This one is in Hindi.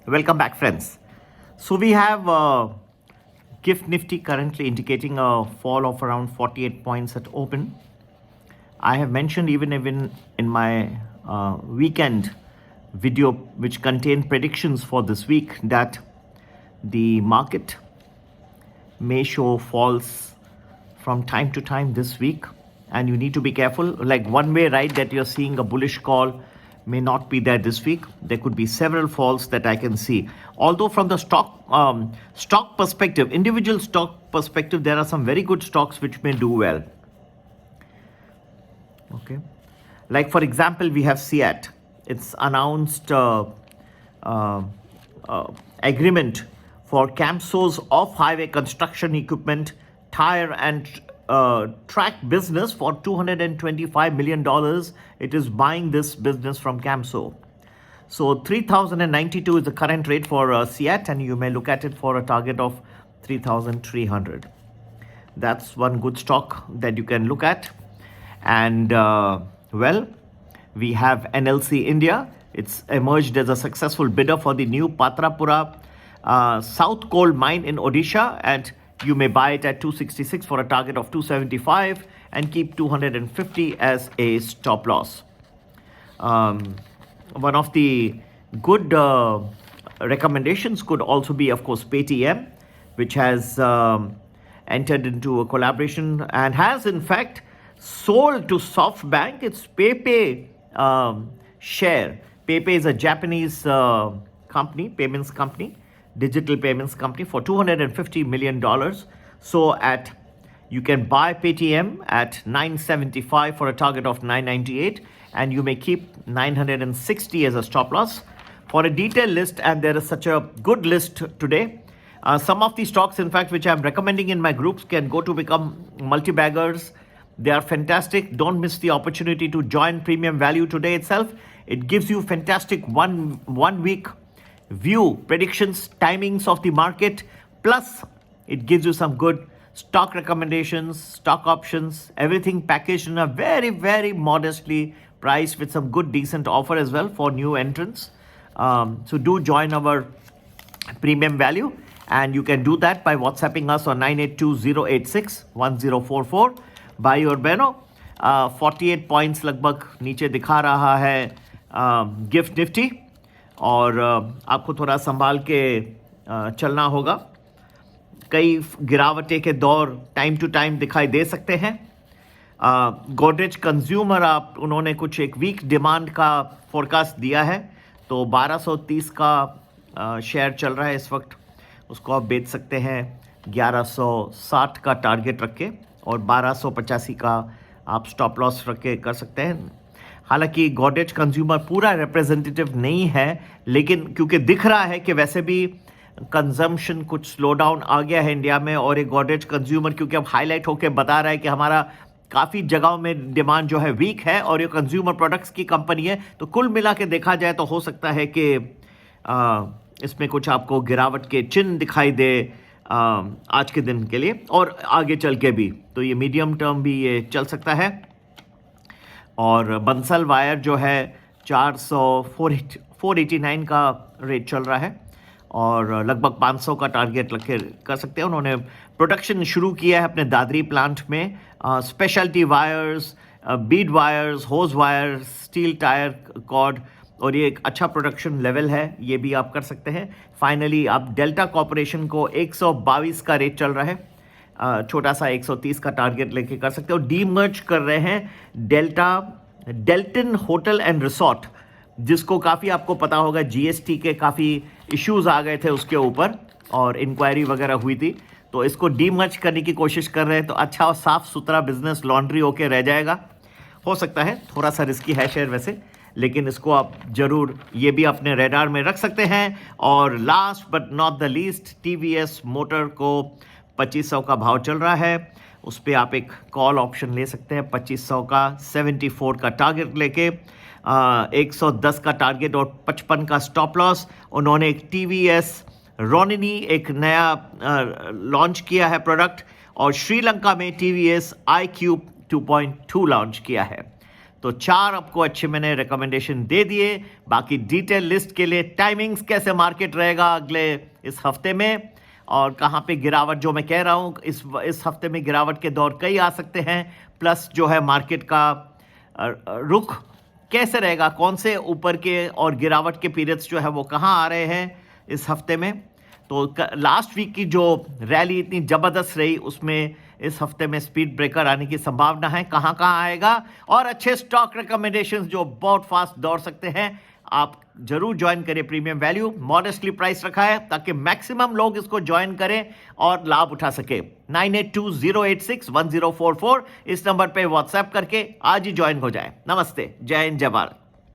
Welcome back, friends. So we have Gift Nifty currently indicating a fall of around 48 points at open. I have mentioned even in my weekend video, which contained predictions for this week, that the market may show falls from time to time this week, and you need to be careful. Like one way ride that you're seeing a bullish call may not be there this week. There could be several falls that I can see. Although from the stock perspective, individual stock perspective, there are some very good stocks which may do well. Okay, like for example, we have CEAT. It's announced agreement for Camso's off-highway construction equipment, tire and track business for $225 million. It is buying this business from Camso. So 3,092 is the current rate for CEAT, and you may look at it for a target of 3,300. That's one good stock that you can look at. And well, we have NLC India. It's emerged as a successful bidder for the new Patrapura South Coal Mine in Odisha, and you may buy it at 266 for a target of 275 and keep 250 as a stop loss. One of the good recommendations could also be, of course, Paytm, which has entered into a collaboration and has in fact sold to SoftBank its PayPay share. PayPay is a Japanese company, payments company, digital payments company, for $250 million. So you can buy Paytm at 975 for a target of 998, and you may keep 960 as a stop loss. For a detailed list, and there is such a good list today, some of the stocks, in fact, which I'm recommending in my groups, can go to become multi-baggers. They are fantastic. Don't miss the opportunity to join Premium Value today itself. It gives you fantastic one week view, predictions, timings of the market, plus it gives you some good stock recommendations, stock options, everything packaged in a very, very modestly priced with some good decent offer as well for new entrants. So do join our Premium Value, and you can do that by WhatsApping us on 9820861044. भाई और बहनों, 48 पॉइंट्स लगभग नीचे दिखा रहा है गिफ्ट निफ्टी, और आपको थोड़ा संभाल के चलना होगा. कई गिरावटें के दौर टाइम टू टाइम दिखाई दे सकते हैं. गोदरेज कंज्यूमर उन्होंने कुछ एक वीक डिमांड का फोरकास्ट दिया है, तो 1230 का शेयर चल रहा है इस वक्त. उसको आप बेच सकते हैं 1160 का टारगेट रख के, और 1285 का आप स्टॉप लॉस रख के कर सकते हैं. हालांकि गोदरेज कंज्यूमर पूरा रिप्रेजेंटेटिव नहीं है, लेकिन क्योंकि दिख रहा है कि वैसे भी कंजम्पशन कुछ स्लो डाउन आ गया है इंडिया में, और एक गोदरेज कंज्यूमर क्योंकि अब हाईलाइट होकर बता रहा है कि हमारा काफ़ी जगहों में डिमांड जो है वीक है, और ये कंज्यूमर प्रोडक्ट्स की कंपनी है, तो कुल मिला के देखा जाए तो हो सकता है कि इसमें कुछ आपको गिरावट के चिन्ह दिखाई दे आज के दिन के लिए, और आगे चल के भी. तो ये मीडियम टर्म भी ये चल सकता है. और बंसल वायर जो है 489 का रेट चल रहा है, और लगभग 500 का टारगेट रख के कर सकते हैं. उन्होंने प्रोडक्शन शुरू किया है अपने दादरी प्लांट में. स्पेशलिटी वायर्स, बीड वायर्स, होज वायर्स, स्टील टायर कॉर्ड, और ये एक अच्छा प्रोडक्शन लेवल है, ये भी आप कर सकते हैं. फाइनली आप डेल्टा कॉर्पोरेशन को 122 का रेट चल रहा है, छोटा सा 130 का टारगेट लेके कर सकते हो. डीमर्ज कर रहे हैं डेल्टन होटल एंड रिसोर्ट, जिसको काफ़ी आपको पता होगा जीएसटी के काफ़ी इश्यूज आ गए थे उसके ऊपर, और इंक्वायरी वगैरह हुई थी, तो इसको डीमर्ज करने की कोशिश कर रहे हैं. तो अच्छा और साफ सुथरा बिजनेस लॉन्ड्री होके रह जाएगा. हो सकता है थोड़ा सा रिस्की है शेयर वैसे, लेकिन इसको आप जरूर ये भी अपने रेडार में रख सकते हैं. और last but not the least, TVS motor को 2500 का भाव चल रहा है, उस पर आप एक कॉल ऑप्शन ले सकते हैं 2500 का, 74 का टारगेट लेके, 110 का टारगेट और 55 का स्टॉप लॉस. उन्होंने एक टीवीएस रोनिनी एक नया लॉन्च किया है प्रोडक्ट, और श्रीलंका में टीवीएस iQube 2.2 लॉन्च किया है. तो 4 आपको अच्छे मैंने रिकमेंडेशन दे दिए। बाकी डिटेल लिस्ट के लिए टाइमिंग्स, कैसे मार्केट रहेगा अगले इस हफ्ते में और कहाँ पे गिरावट, जो मैं कह रहा हूँ इस हफ्ते में गिरावट के दौर कई आ सकते हैं, प्लस जो है मार्केट का रुख कैसे रहेगा, कौन से ऊपर के और गिरावट के पीरियड्स जो है वो कहाँ आ रहे हैं इस हफ्ते में। तो लास्ट वीक की जो रैली इतनी ज़बरदस्त रही, उसमें इस हफ्ते में स्पीड ब्रेकर आने की संभावना है, कहाँ कहाँ आएगा, और अच्छे स्टॉक रिकमेंडेशंस जो बहुत फास्ट दौड़ सकते हैं। आप जरूर ज्वाइन करें प्रीमियम वैल्यू, मॉडेस्टली प्राइस रखा है ताकि मैक्सिमम लोग इसको ज्वाइन करें और लाभ उठा सके। 9820861044 इस नंबर पे व्हाट्सएप करके आज ही ज्वाइन हो जाए। नमस्ते, जय हिंद, जय भारत।